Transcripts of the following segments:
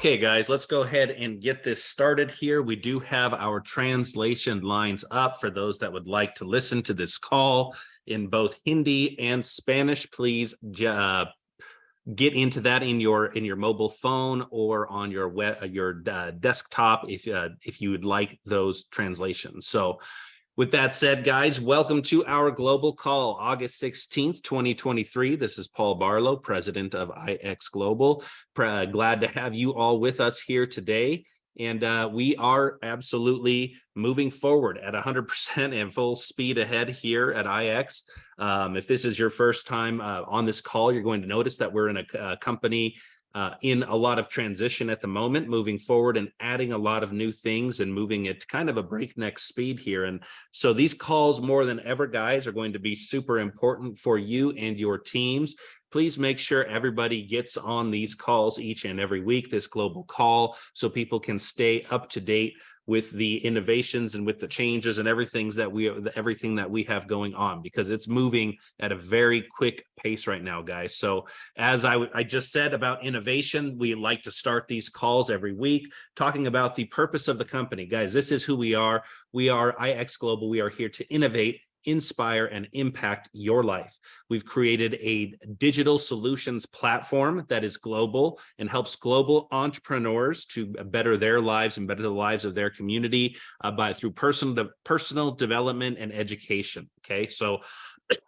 Okay, guys, let's go ahead and get this started here. We do have our translation lines up for those that would like to listen to this call in both Hindi and Spanish. Please get into that in your mobile phone or on your desktop if you would like those translations. So with that said, guys, welcome to our global call, August 16th, 2023. This is Paul Barlow, president of IX Global. Glad to have you all with us here today. And we are absolutely moving forward at 100% and full speed ahead here at IX. If this is your first time on this call, you're going to notice that we're in a company in a lot of transition at the moment, moving forward and adding a lot of new things and moving at kind of a breakneck speed here. And so these calls more than ever, guys, are going to be super important for you and your teams. Please make sure everybody gets on these calls each and every week, this global call, so people can stay up to date with the innovations and with the changes and everything that we have going on, because it's moving at a very quick pace right now, guys. So as I just said about innovation, we like to start these calls every week talking about the purpose of the company. Guys, this is who we are. We are IX Global. We are here to innovate, inspire, and impact your life. We've created a digital solutions platform that is global and helps global entrepreneurs to better their lives and better the lives of their community through personal development and education. Okay, so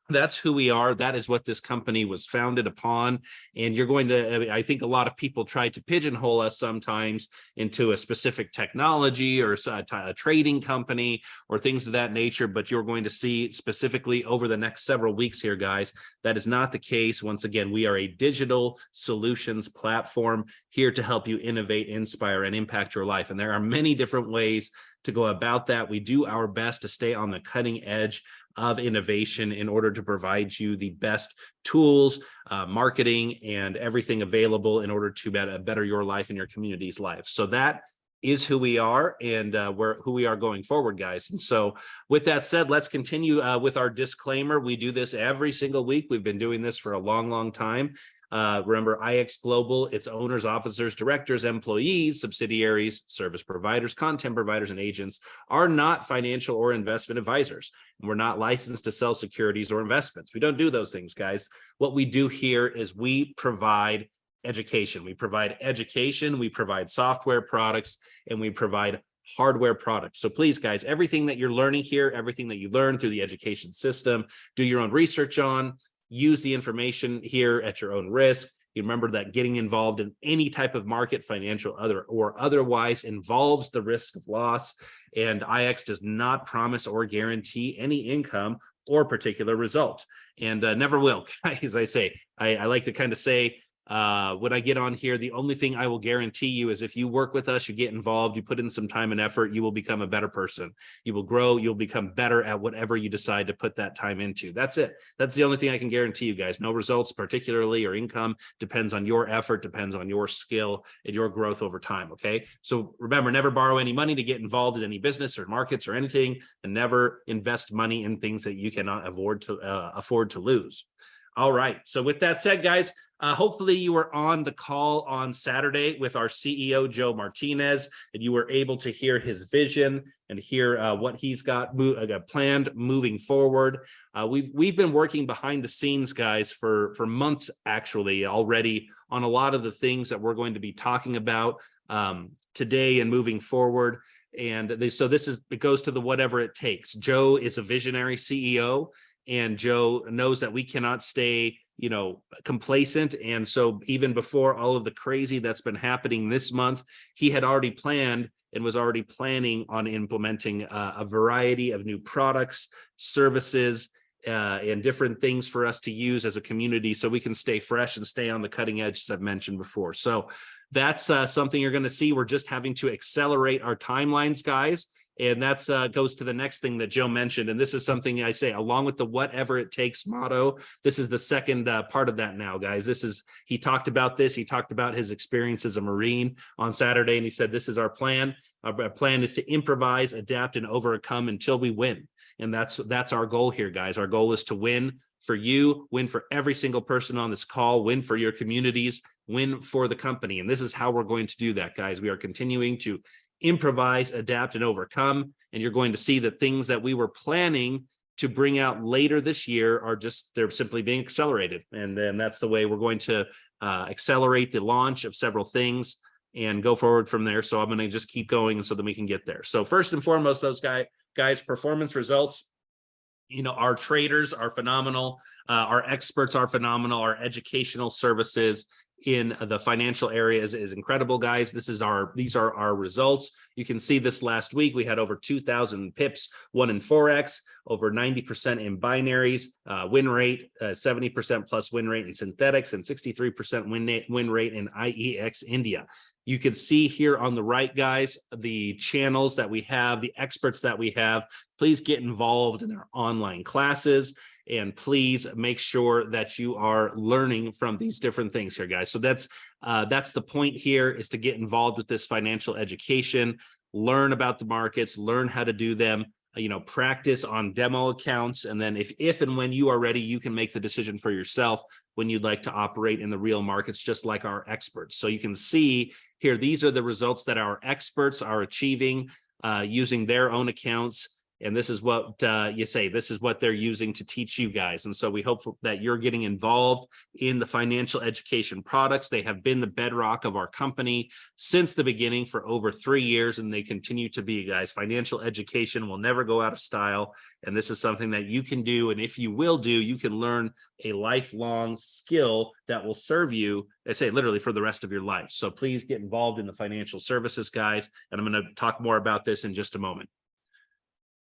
that's who we are. That is what this company was founded upon. And you're going to, I think a lot of people try to pigeonhole us sometimes into a specific technology or a trading company or things of that nature. But you're going to see specifically over the next several weeks here, guys, that is not the case. Once again, we are a digital solutions platform here to help you innovate, inspire, and impact your life. And there are many different ways to go about that. We do our best to stay on the cutting edge of innovation in order to provide you the best tools, marketing, and everything available in order to better your life and your community's life. So that is who we are and who we are going forward, guys. And so with that said, let's continue with our disclaimer. We do this every single week. We've been doing this for a long, long time. Remember, IX Global, its owners, officers, directors, employees, subsidiaries, service providers, content providers, and agents are not financial or investment advisors. And we're not licensed to sell securities or investments. We don't do those things, guys. What we do here is we provide education. We provide education, we provide software products, and we provide hardware products. So please, guys, everything that you're learning here, everything that you learn through the education system, do your own research on. Use the information here at your own risk. You remember that getting involved in any type of market, financial or otherwise, involves the risk of loss. And IX does not promise or guarantee any income or particular result, and never will. As I say, I like to kind of say, when I get on here, the only thing I will guarantee you is if you work with us, you get involved, you put in some time and effort, you will become a better person. You will grow, you'll become better at whatever you decide to put that time into. That's it. That's the only thing I can guarantee you, guys. No results particularly or income depends on your effort, depends on your skill and your growth over time. Okay. So remember, never borrow any money to get involved in any business or markets or anything, and never invest money in things that you cannot afford to lose. All right. So with that said, guys, hopefully you were on the call on Saturday with our CEO, Joe Martinez, and you were able to hear his vision and hear what he's got planned moving forward. We've been working behind the scenes, guys, for months actually already on a lot of the things that we're going to be talking about today and moving forward. And it goes to the whatever it takes. Joe is a visionary CEO. And Joe knows that we cannot stay, complacent. And so even before all of the crazy that's been happening this month, he had already planned and was already planning on implementing a variety of new products, services, and different things for us to use as a community so we can stay fresh and stay on the cutting edge, as I've mentioned before. So that's something you're going to see. We're just having to accelerate our timelines, guys. And that's goes to the next thing that Joe mentioned. And this is something I say, along with the whatever it takes motto, this is the second part of that now, guys. He talked about this. He talked about his experience as a Marine on Saturday. And he said, this is our plan. Our plan is to improvise, adapt, and overcome until we win. And that's our goal here, guys. Our goal is to win for you, win for every single person on this call, win for your communities, win for the company. And this is how we're going to do that, guys. We are continuing to improvise, adapt, and overcome. And you're going to see that things that we were planning to bring out later this year are they're simply being accelerated. And then that's the way we're going to accelerate the launch of several things and go forward from there. So I'm going to just keep going so that we can get there. So first and foremost, those guys, performance results. Our traders are phenomenal. Our experts are phenomenal. Our educational services in the financial area is incredible, guys. These are our results. You can see this last week, we had over 2,000 pips, won in Forex, over 90% in binaries, win rate, 70% plus win rate in synthetics, and 63% win rate in IEX India. You can see here on the right, guys, the channels that we have, the experts that we have. Please get involved in our online classes. And please make sure that you are learning from these different things here, guys. So that's the point here, is to get involved with this financial education, learn about the markets, learn how to do them, practice on demo accounts. And then if and when you are ready, you can make the decision for yourself when you'd like to operate in the real markets, just like our experts. So you can see here, these are the results that our experts are achieving using their own accounts. And this is what this is what they're using to teach you guys. And so we hope that you're getting involved in the financial education products. They have been the bedrock of our company since the beginning for over 3 years, and they continue to be, guys. Financial education will never go out of style. And this is something that you can do. And if you will do, you can learn a lifelong skill that will serve you, I say, literally for the rest of your life. So please get involved in the financial services, guys. And I'm going to talk more about this in just a moment.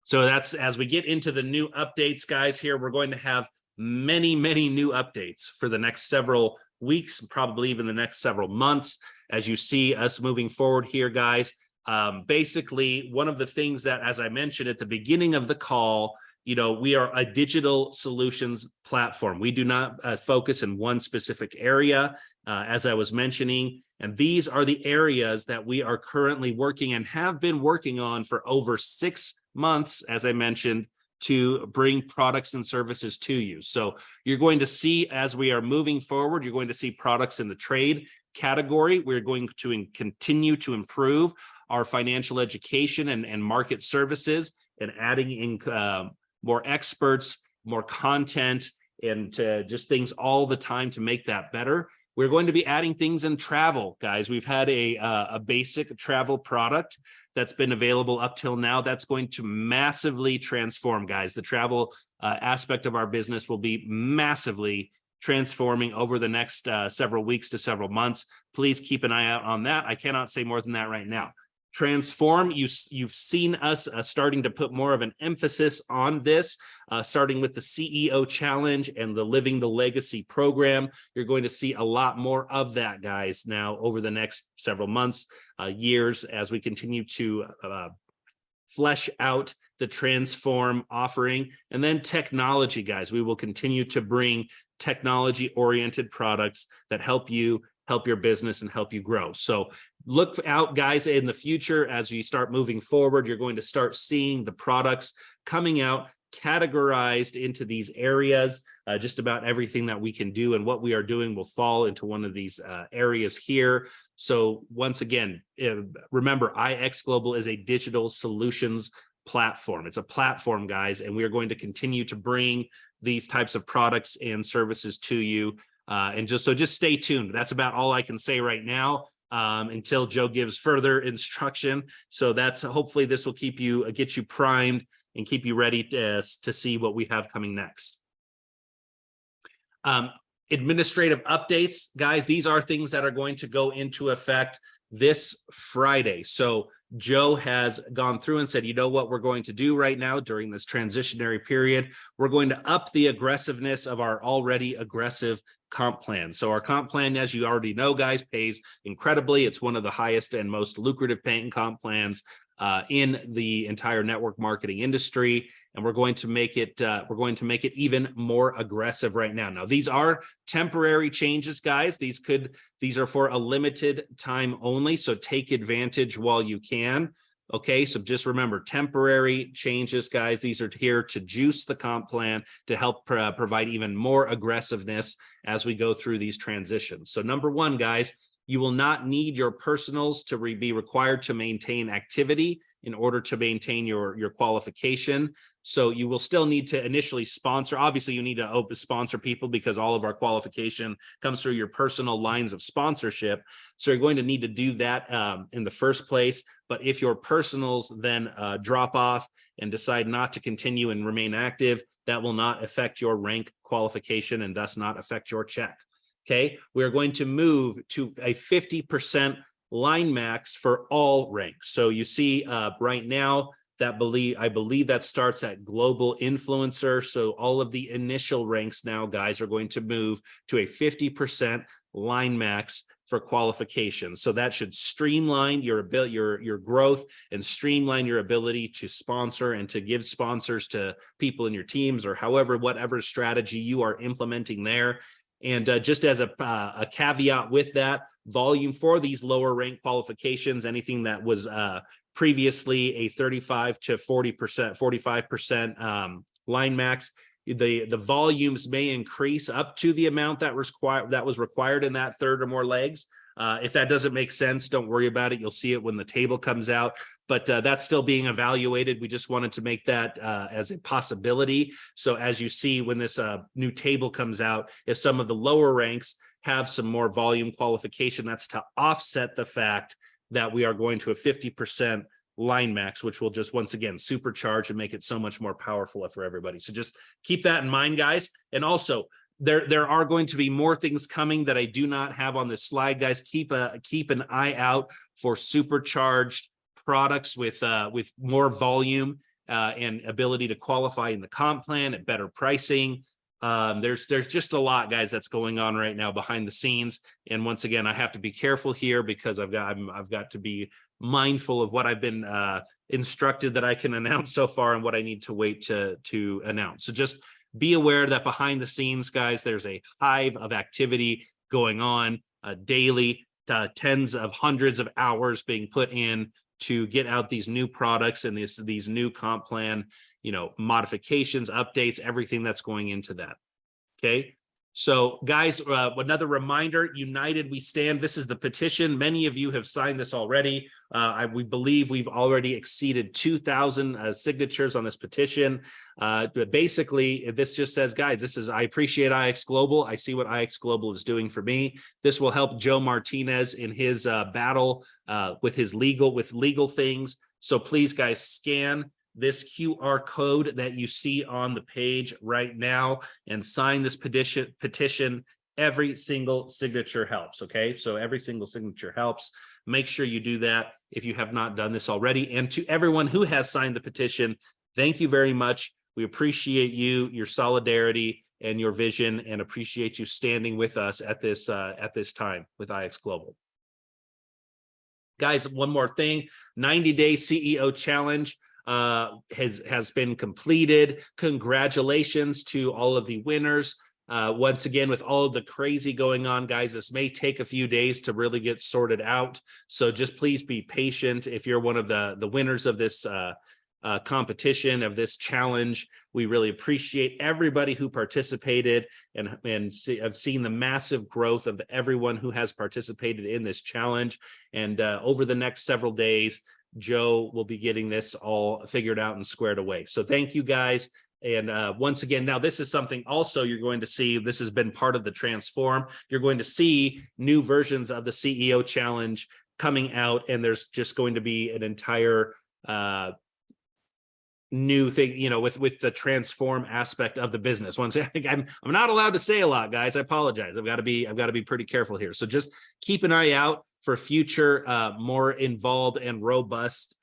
So that's, as we get into the new updates, guys, here, we're going to have many, many new updates for the next several weeks, probably even the next several months, as you see us moving forward here, guys. Basically, one of the things that, as I mentioned at the beginning of the call, we are a digital solutions platform. We do not focus in one specific area, as I was mentioning. And these are the areas that we are currently working and have been working on for over 6 months, as I mentioned, to bring products and services to you. So you're going to see, as we are moving forward, you're going to see products in the trade category. We're going to continue to improve our financial education and market services, and adding in more experts, more content, and just things all the time to make that better. We're going to be adding things in travel, guys. We've had a basic travel product that's been available up till now. That's going to massively transform, guys. The travel aspect of our business will be massively transforming over the next several weeks to several months. Please keep an eye out on that. I cannot say more than that right now. Transform, you've seen us starting to put more of an emphasis on this, starting with the CEO Challenge and the Living the Legacy program. You're going to see a lot more of that, guys, now over the next several months, years, as we continue to flesh out the Transform offering. And then technology, guys. We will continue to bring technology-oriented products that help you, help your business, and help you grow. So look out, guys, in the future. As we start moving forward, you're going to start seeing the products coming out categorized into these areas. Just about everything that we can do and what we are doing will fall into one of these areas here. So once again, remember, IX Global is a digital solutions platform. It's a platform, guys, and we are going to continue to bring these types of products and services to you. And just stay tuned. That's about all I can say right now, until Joe gives further instruction. So that's, hopefully this will get you primed and keep you ready to see what we have coming next. Administrative updates, guys. These are things that are going to go into effect this Friday. So Joe has gone through and said, you know what we're going to do right now during this transitionary period? We're going to up the aggressiveness of our already aggressive comp plan. So our comp plan, as you already know, guys, pays incredibly. It's one of the highest and most lucrative paying comp plans in the entire network marketing industry. And we're going to make it even more aggressive right now. Now, these are temporary changes, guys. These are for a limited time only. So take advantage while you can. Okay, so just remember, temporary changes, guys. These are here to juice the comp plan to help provide even more aggressiveness as we go through these transitions. So number one, guys, you will not need your personals to be required to maintain activity in order to maintain your qualification. So you will still need to initially sponsor. Obviously, you need to sponsor people because all of our qualification comes through your personal lines of sponsorship. So you're going to need to do that in the first place. But if your personals then drop off and decide not to continue and remain active, that will not affect your rank qualification and thus not affect your check. Okay, we're going to move to a 50% line max for all ranks. So you see right now that I believe that starts at global influencer. So all of the initial ranks now, guys, are going to move to a 50% line max for qualification. So that should streamline your ability, your growth, and streamline your ability to sponsor and to give sponsors to people in your teams, or however, whatever strategy you are implementing there. And just as a caveat with that, volume for these lower rank qualifications, anything that was previously a 35 to 40%, 45% line max, the volumes may increase up to the amount that was required in that third or more legs. If that doesn't make sense, don't worry about it. You'll see it when the table comes out, but that's still being evaluated. We just wanted to make that as a possibility. So as you see, when this new table comes out, if some of the lower ranks have some more volume qualification, that's to offset the fact that we are going to a 50% line max, which will just once again supercharge and make it so much more powerful for everybody. So just keep that in mind, guys. And also, there are going to be more things coming that I do not have on this slide, guys. Keep an eye out for supercharged products with more volume and ability to qualify in the comp plan at better pricing. There's just a lot, guys, that's going on right now behind the scenes. And once again, I have to be careful here because I've got to be mindful of what I've been instructed that I can announce so far and what I need to wait to announce. So just be aware that behind the scenes, guys, there's a hive of activity going on daily, tens of hundreds of hours being put in to get out these new products and these new comp plan, modifications, updates, everything that's going into that. Okay. So guys, another reminder, United We Stand. This is the petition. Many of you have signed this already. We believe we've already exceeded 2,000 signatures on this petition. But basically, this just says, guys, I appreciate IX Global. I see what IX Global is doing for me. This will help Joe Martinez in his battle with legal things. So please, guys, scan this QR code that you see on the page right now and sign this petition. Every single signature helps. Okay, so every single signature helps. Make sure you do that if you have not done this already. And to everyone who has signed the petition, thank you very much. We appreciate you, your solidarity, and your vision, and appreciate you standing with us at this time with IX Global. Guys, one more thing: 90-day CEO challenge has been completed. Congratulations to all of the winners. Once again, with all of the crazy going on, guys, this may take a few days to really get sorted out. So just please be patient. If you're one of the winners of this competition, of this challenge, we really appreciate everybody who participated, and I've seen the massive growth of everyone who has participated in this challenge. And over the next several days, Joe will be getting this all figured out and squared away. So thank you, guys. And once again, now this is something also you're going to see. This has been part of the Transform. You're going to see new versions of the CEO Challenge coming out, and there's just going to be an entire new thing, with the Transform aspect of the business. Once I'm not allowed to say a lot, guys. I apologize. I've got to be pretty careful here. So just keep an eye out for future more involved and robust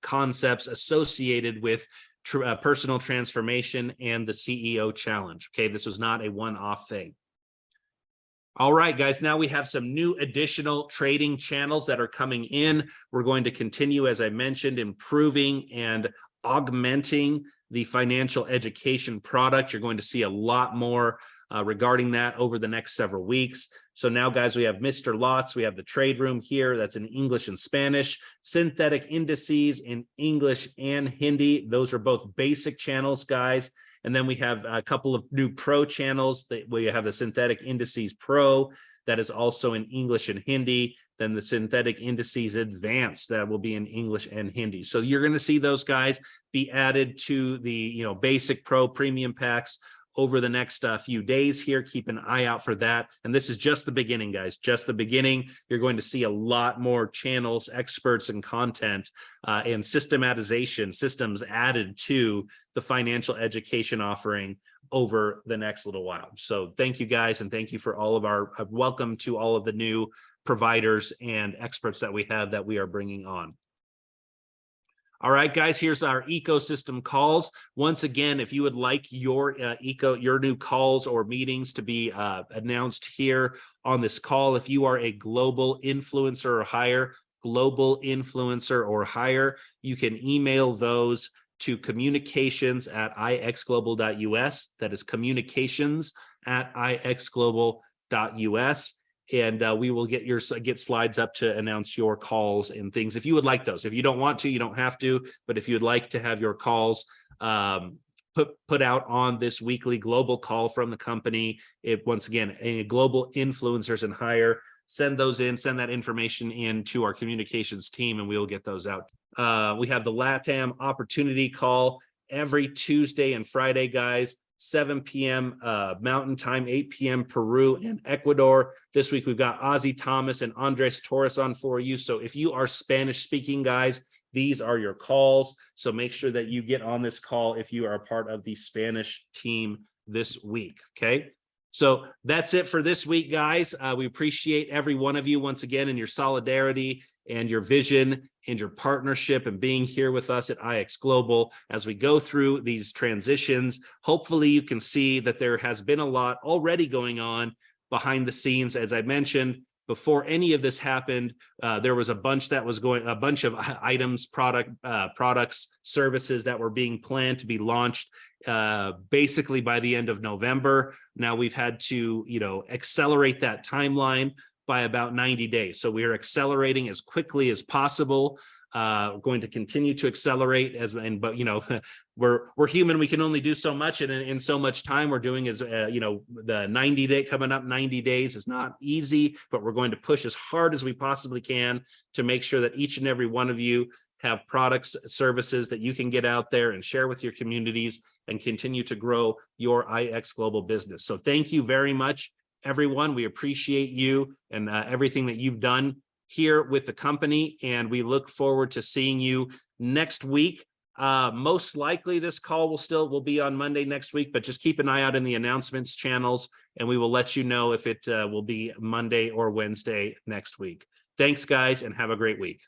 concepts associated with personal transformation and the CEO Challenge. Okay, this was not a one-off thing. All right, guys, now we have some new additional trading channels that are coming in. We're going to continue, as I mentioned, improving and augmenting the financial education product. You're going to see a lot more regarding that over the next several weeks. So now, guys, we have Mr. Lots. We have the trade room here. That's in English and Spanish. Synthetic indices in English and Hindi. Those are both basic channels, guys. And then we have a couple of new pro channels. We have the Synthetic Indices Pro that is also in English and Hindi. Then the Synthetic Indices Advanced that will be in English and Hindi. So you're going to see those guys be added to the basic pro premium packs over the next few days here. Keep an eye out for that. And this is just the beginning, guys, just the beginning. You're going to see a lot more channels, experts, and content and systems added to the financial education offering over the next little while. So thank you, guys. And thank you for all of our welcome to all of the new providers and experts that we have that we are bringing on. All right, guys, here's our ecosystem calls. Once again, if you would like your new calls or meetings to be announced here on this call, if you are a global influencer or higher, you can email those to communications@ixglobal.us. That is communications@ixglobal.us. And we will get slides up to announce your calls and things if you would like those. If you don't want to, you don't have to. But if you'd like to have your calls put out on this weekly global call from the company, once again, a global influencers and higher, send that information in to our communications team, and we will get those out. We have the LATAM opportunity call every Tuesday and Friday, guys. 7 p.m. Mountain Time, 8 p.m. Peru and Ecuador. This week, we've got Ozzy Thomas and Andres Torres on for you. So if you are Spanish speaking, guys, these are your calls. So make sure that you get on this call if you are a part of the Spanish team this week. Okay. So that's it for this week, guys. We appreciate every one of you once again in your solidarity and your vision and your partnership and being here with us at IX Global as we go through these transitions. Hopefully you can see that there has been a lot already going on behind the scenes. As I mentioned, before any of this happened, there was a bunch of items, products, services that were being planned to be launched basically by the end of November. Now we've had to, accelerate that timeline by about 90 days. So we are accelerating as quickly as possible. We're going to continue to accelerate but we're human. We can only do so much, and in so much time we're doing is the 90 day coming up 90 days is not easy, but we're going to push as hard as we possibly can to make sure that each and every one of you have products, services that you can get out there and share with your communities and continue to grow your IX Global business. So thank you very much, everyone. We appreciate you and everything that you've done here with the company, and we look forward to seeing you next week. Most likely this call will be on Monday next week, but just keep an eye out in the announcements channels, and we will let you know if it will be Monday or Wednesday next week. Thanks, guys, and have a great week.